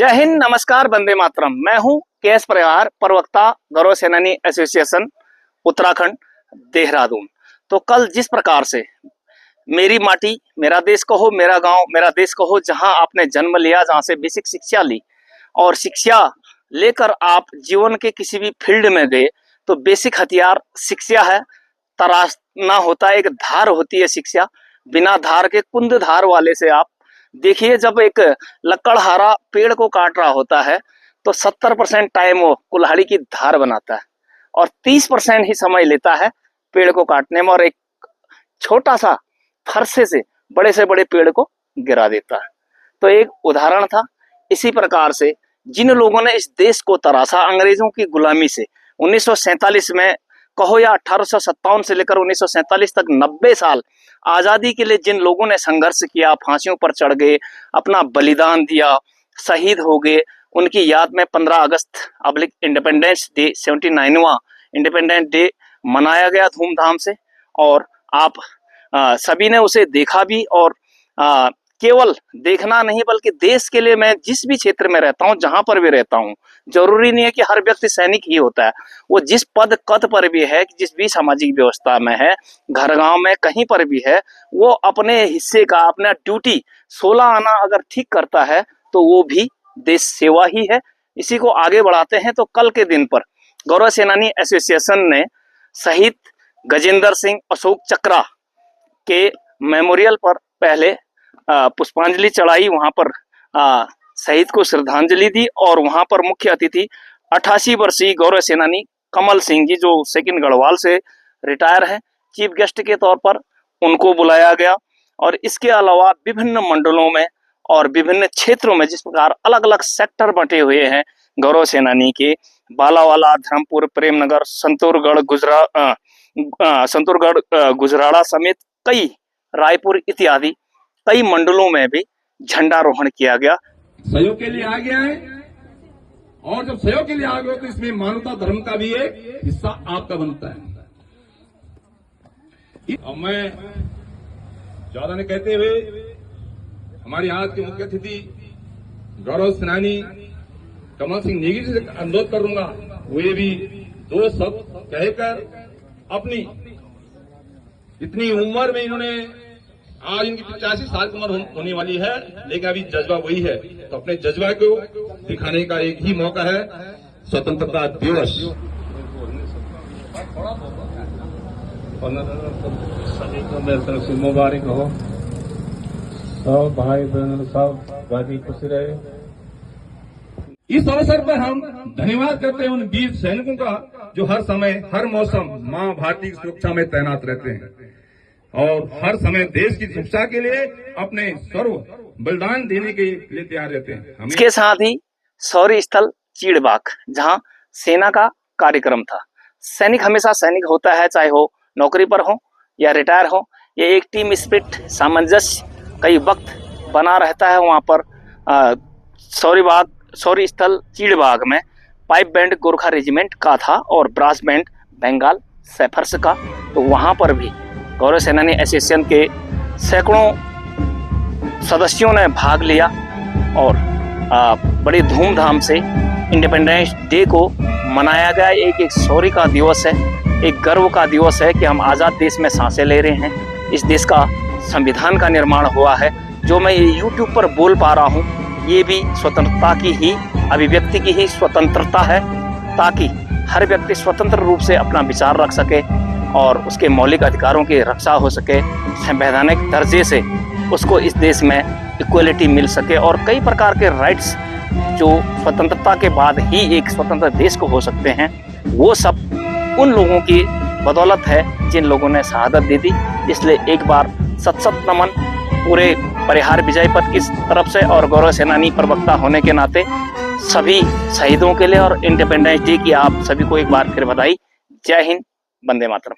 जय हिंद, नमस्कार, वंदे मातरम। मैं हूं केएस परिहार, प्रवक्ता गौरव सेनानी एसोसिएशन उत्तराखंड देहरादून। तो कल जिस प्रकार से मेरी माटी मेरा देश कहो, मेरा गांव मेरा देश कहो, जहां आपने जन्म लिया, जहां से बेसिक शिक्षा ली और शिक्षा लेकर आप जीवन के किसी भी फील्ड में गए, तो बेसिक हथियार शिक्षा है। तराशना होता है, एक धार होती है शिक्षा। बिना धार के कुंद धार वाले से आप देखिए, जब एक लकड़हारा पेड़ को काट रहा होता है तो 70% टाइम वो कुल्हाड़ी की धार बनाता है और 30% ही समय लेता है पेड़ को काटने में, और एक छोटा सा फरसे से बड़े पेड़ को गिरा देता है। तो एक उदाहरण था। इसी प्रकार से जिन लोगों ने इस देश को तराशा अंग्रेजों की गुलामी से 1947 में कहो या 1857 से लेकर 1947 तक 90 साल आजादी के लिए जिन लोगों ने संघर्ष किया, फांसियों पर चढ़ गए, अपना बलिदान दिया, शहीद हो गए, उनकी याद में 15 अगस्त अब्लिक इंडिपेंडेंस डे 79वां इंडिपेंडेंस डे मनाया गया धूमधाम से। और आप सभी ने उसे देखा भी, और केवल देखना नहीं बल्कि देश के लिए मैं जिस भी क्षेत्र में रहता हूं, जहां पर भी रहता हूं, जरूरी नहीं है कि हर व्यक्ति सैनिक ही होता है। वो जिस पद कद पर भी है, जिस भी सामाजिक व्यवस्था में है, घर गांव में कहीं पर भी है, वो अपने हिस्से का, अपना ड्यूटी 16 आना अगर ठीक करता है तो वो भी देश सेवा ही है। इसी को आगे बढ़ाते हैं। तो कल के दिन पर गौरव सेनानी एसोसिएशन ने शहीद गजेंद्र सिंह अशोक चक्रा के मेमोरियल पर पहले पुष्पांजलि चढ़ाई, वहां पर शहीद को श्रद्धांजलि दी, और वहां पर मुख्य अतिथि 88 वर्षीय गौरव सेनानी कमल सिंह जी, जो सेकंड गढ़वाल से रिटायर हैं, चीफ गेस्ट के तौर पर उनको बुलाया गया। और इसके अलावा विभिन्न मंडलों में और विभिन्न क्षेत्रों में जिस प्रकार अलग अलग सेक्टर बंटे हुए हैं गौरव सेनानी के, बालावाला, धर्मपुर, प्रेमनगर, संतुरगढ़, गुजराड़ा समेत कई, रायपुर इत्यादि कई मंडलों में भी झंडारोहण किया गया। सहयोग के लिए आ गया है, और जब सहयोग के लिए आ गए तो इसमें मानवता धर्म का भी एक हिस्सा आपका बनता है। अब मैं ज्यादा नहीं कहते हुए हमारे आज के मुख्य अतिथि गौरव सेनानी कमल सिंह नेगी जी से अनुरोध करूंगा, वे भी दो शब्द कहकर अपनी इतनी उम्र में, इन्होंने आज इनकी 85 साल की उम्र होने वाली है, लेकिन अभी जज्बा वही है, तो अपने जज्बा को दिखाने का एक ही मौका है स्वतंत्रता दिवस। सभी को मेरी तरफ से मुबारक हो। सब भाई बहन सब बाकी खुश रहे। इस अवसर पर हम धन्यवाद करते हैं उन वीर सैनिकों का जो हर समय हर मौसम मां भारती की सुरक्षा में तैनात रहते हैं और हर समय देश की सुरक्षा के लिए अपने सर्व बलिदान देने के लिए तैयार रहते हैं। इसके साथ ही शौर्य स्थल चीड़बाग, जहां सेना का कार्यक्रम था। सैनिक हमेशा सैनिक होता है, चाहे वो नौकरी पर हो या रिटायर हो। ये एक टीम स्पिरिट, सामंजस्य कई वक्त बना रहता है। वहां पर शौर्य स्थल चीड़बाग में पाइप बैंड गोरखा रेजिमेंट का था और ब्रास बैंड बंगाल सैफर्स का। तो वहां पर भी गौरव सेनानी एसोसिएशन के सैकड़ों सदस्यों ने भाग लिया और बड़ी धूमधाम से इंडिपेंडेंस डे को मनाया गया। एक शौर्य का दिवस है, एक गर्व का दिवस है कि हम आज़ाद देश में सांसें ले रहे हैं। इस देश का संविधान का निर्माण हुआ है। जो मैं यूट्यूब पर बोल पा रहा हूँ, ये भी स्वतंत्रता की ही, अभिव्यक्ति की ही स्वतंत्रता है, ताकि हर व्यक्ति स्वतंत्र रूप से अपना विचार रख सके और उसके मौलिक अधिकारों की रक्षा हो सके, संवैधानिक दर्जे से उसको इस देश में इक्वलिटी मिल सके, और कई प्रकार के राइट्स जो स्वतंत्रता के बाद ही एक स्वतंत्र देश को हो सकते हैं, वो सब उन लोगों की बदौलत है जिन लोगों ने शहादत दे दी। इसलिए एक बार सत नमन पूरे परिहार विजय पथ की तरफ से, और गौरव सेनानी प्रवक्ता होने के नाते सभी शहीदों के लिए और इंडिपेंडेंस डे की आप सभी को एक बार फिर बधाई। जय हिंद, वंदे मातरम।